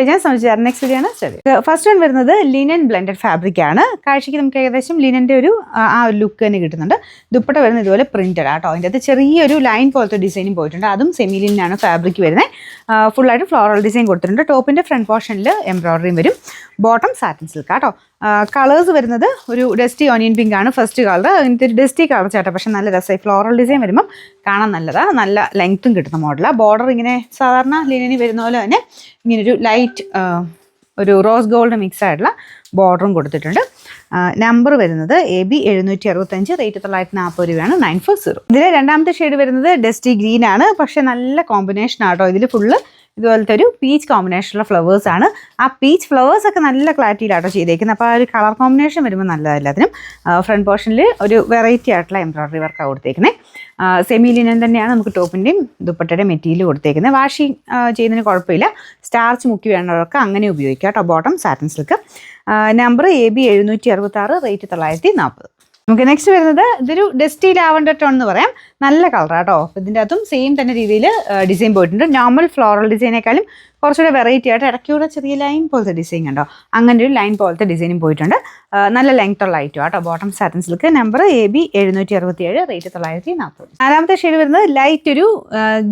ഞാൻ സംബന്ധിച്ചു next video ആണ് സ്റ്റഡി. ഫസ്റ്റ് വൺ വരുന്നത് ലിനൻ ബ്ലെൻഡഡ് ഫാബ്രിക് ആണ്. കാഴ്ചയ്ക്ക് നമുക്ക് ഏകദേശം ലിനൻ്റെ ഒരു ആ ഒരു ലുക്ക് തന്നെ കിട്ടുന്നുണ്ട്. ദുപ്പട്ട വരുന്നത് ഇതുപോലെ പ്രിന്റഡ് ആട്ടോ. അതിൻ്റെ അകത്ത് ചെറിയൊരു ലൈൻ പോലത്തെ ഡിസൈനും പോയിട്ടുണ്ട്. അതും സെമി ലിനാണ് ഫാബ്രിക് വരുന്നത്. ഫുള്ളായിട്ട് ഫ്ലോറൽ ഡിസൈൻ കൊടുത്തിട്ടുണ്ട്. ടോപ്പിൻ്റെ ഫ്രണ്ട് പോർഷനിൽ എംബ്രോയിഡറിയും വരും. ബോട്ടം സാറ്റിൻ സിൽക്ക് ആട്ടോ. കളേഴ്സ് വരുന്നത് ഒരു ഡസ്റ്റി ഓനിയൻ പിങ്ക് ആണ് ഫസ്റ്റ് കളർ. ഇങ്ങനത്തെ ഒരു ഡസ്റ്റി കളർ ചേട്ടാ, പക്ഷെ നല്ല രസമായി ഫ്ലോറൽ ഡിസൈൻ വരുമ്പം കാണാൻ നല്ലതാണ്. നല്ല ലെങ്ത്തും കിട്ടുന്ന മോഡലാണ്. ബോർഡർ ഇങ്ങനെ സാധാരണ ലിനനി വരുന്ന പോലെ തന്നെ ഇങ്ങനൊരു ലൈറ്റ് ഒരു റോസ് ഗോൾഡ് മിക്സ് ആയിട്ടുള്ള ബോർഡറും കൊടുത്തിട്ടുണ്ട്. നമ്പർ വരുന്നത് AB 765, റേറ്റ് 940 രൂപയാണ്. 940. ഇതിലെ രണ്ടാമത്തെ ഷെയ്ഡ് വരുന്നത് ഡസ്റ്റി ഗ്രീൻ ആണ്. പക്ഷെ നല്ല കോമ്പിനേഷൻ ആട്ടോ. ഇതിൽ ഫുള്ള് ഇതുപോലത്തെ ഒരു പീച്ച് കോമ്പിനേഷനുള്ള ഫ്ലവേഴ്സ് ആണ്. ആ പീച്ച് ഫ്ലവേഴ്സ് ഒക്കെ നല്ല ക്ലാരിറ്റിയിലാട്ടോ ചെയ്തേക്കുന്നത്. അപ്പോൾ ആ ഒരു കളർ കോമ്പിനേഷൻ വരുമ്പോൾ നല്ലതല്ല. അതിനും ഫ്രണ്ട് പോർഷനിൽ ഒരു വെറൈറ്റി ആയിട്ടുള്ള എംബ്രോയിഡറി വർക്കാണ് കൊടുത്തേക്കുന്നത്. സെമി ലിനൻ തന്നെയാണ് നമുക്ക് ടോപ്പിൻ്റെയും ദുപ്പട്ടയുടെയും മെറ്റീരിയൽ കൊടുത്തേക്കുന്നത്. വാഷിംഗ് ചെയ്യുന്നതിന് കുഴപ്പമില്ല. സ്റ്റാർച്ച് മുക്കി വേണ്ടവർക്ക് അങ്ങനെ ഉപയോഗിക്കാം കേട്ടോ. Bottom satin silk. Number AB 766, rate 940. നമുക്ക് നെക്സ്റ്റ് വരുന്നത് ഇതൊരു ഡസ്റ്റി ലാവൻഡർ ടോൺ എന്ന് പറയാം. നല്ല കളറാട്ടോ. അപ്പോൾ ഇതിൻ്റെ അകത്തും സെയിം തന്നെ രീതിയിൽ ഡിസൈൻ പോയിട്ടുണ്ട്. നോർമൽ ഫ്ലോറൽ ഡിസൈനേക്കാളും കുറച്ചുകൂടെ വെറൈറ്റി ആയിട്ട് ഇടയ്ക്കൂടെ ചെറിയ ലൈൻ പോലത്തെ ഡിസൈൻ കണ്ടോ, അങ്ങനെ ഒരു ലൈൻ പോലത്തെ ഡിസൈനും പോയിട്ടുണ്ട്. നല്ല ലെങ്ത് ഉള്ള ഐറ്റം ആട്ടോ. Bottom satin silk. Number AB 767, rate 940. നാലാമത്തെ ഷെയ്ഡ് വരുന്നത് ലൈറ്റ് ഒരു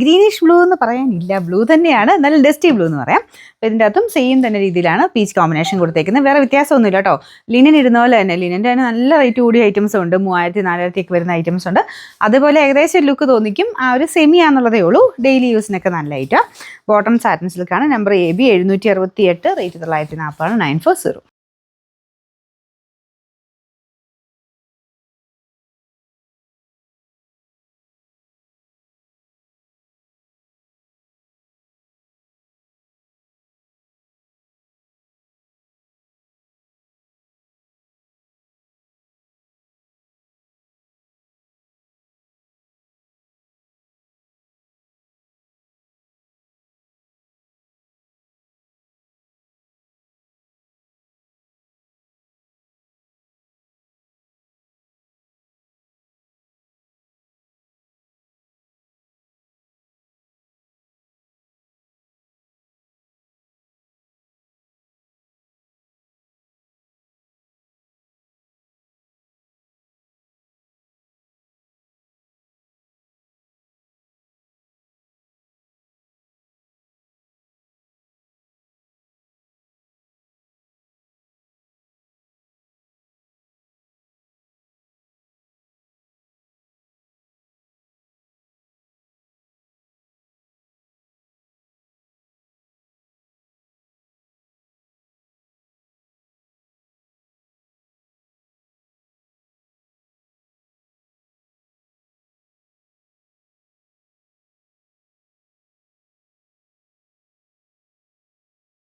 ഗ്രീനിഷ് ബ്ലൂ എന്ന് പറയാനില്ല, ബ്ലൂ തന്നെയാണ്, നല്ല ഡസ്റ്റി ബ്ലൂ എന്ന് പറയാം. അപ്പോൾ ഇതിൻ്റെ അകത്തും സെയിം തന്നെ രീതിയിലാണ് പീച്ച് കോമ്പിനേഷൻ കൊടുത്തേക്കുന്നത്. വേറെ വ്യത്യാസമൊന്നുമില്ല കേട്ടോ. ലിനൻ ഇടുന്ന പോലെ തന്നെ ലിനൻ്റെ തന്നെ നല്ല റേറ്റ് കൂടിയ ഐറ്റംസ് ഉണ്ട്. 3000, 4000 ഒക്കെ വരുന്ന ഐറ്റംസ് ഉണ്ട്. അതുപോലെ ഏകദേശം ലുക്ക് തോന്നിക്കും. ആ ഒരു സെമി ആണെന്നുള്ളതേ ഉള്ളൂ. ഡെയിലി യൂസിനൊക്കെ നല്ല ഐറ്റം. ബോട്ടം സാറ്റിൻ സിൽക്കാണ്. Number AB 768, rate 940, 940.